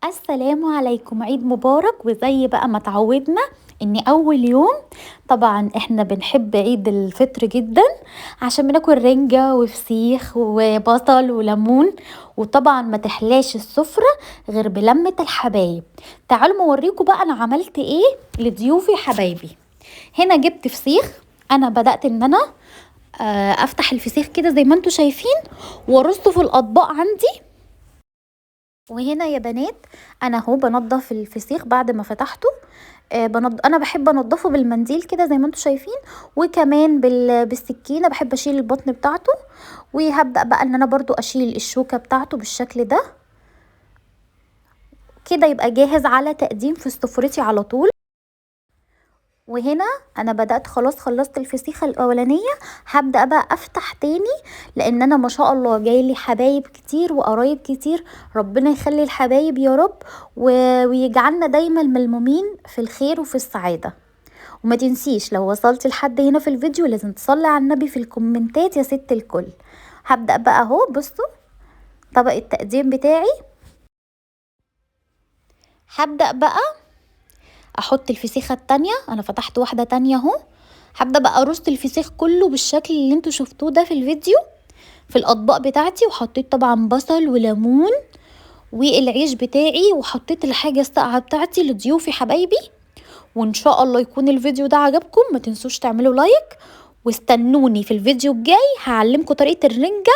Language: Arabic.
السلام عليكم، عيد مبارك. وزي بقى ما اتعودنا ان اول يوم طبعا احنا بنحب عيد الفطر جدا عشان بناكل رنجة وفسيخ وبصل وليمون. وطبعا ما تحلاش السفرة غير بلمة الحبايب. تعالوا موريكم بقى انا عملت ايه لضيوفي حبايبي. هنا جبت فسيخ. انا بدأت ان انا افتح الفسيخ كده زي ما انتم شايفين وارصه في الاطباق عندي. وهنا يا بنات انا اهو بنضف الفسيخ بعد ما فتحته. انا بحب انضفه بالمنديل كده زي ما انتم شايفين، وكمان بالسكينه بحب اشيل البطن بتاعته. وهبدا بقى ان انا برضو اشيل الشوكه بتاعته بالشكل ده كده، يبقى جاهز على تقديم في سفرتي على طول. وهنا انا بدأت خلاص، خلصت الفسيخة الاولانية. هبدأ بقى افتح تاني لان انا ما شاء الله جايلي حبايب كتير وقرايب كتير. ربنا يخلي الحبايب يا رب ويجعلنا دايما ملمومين في الخير وفي السعادة. وما تنسيش لو وصلت لحد هنا في الفيديو لازم تصلي على النبي في الكومنتات يا ست الكل. هبدأ بقى اهو، بصوا طبق التقديم بتاعي. هبدأ بقى احط الفسيخة التانية، انا فتحت واحدة تانية اهو. هبدأ بقى ارص الفسيخ كله بالشكل اللي انتوا شفتوه ده في الفيديو في الاطباق بتاعتي. وحطيت طبعا بصل وليمون والعيش بتاعي، وحطيت الحاجة الساقعة بتاعتي لضيوفي حبايبي. وان شاء الله يكون الفيديو ده عجبكم. ما تنسوش تعملوا لايك واستنوني في الفيديو الجاي، هعلمكم طريقة الرنجة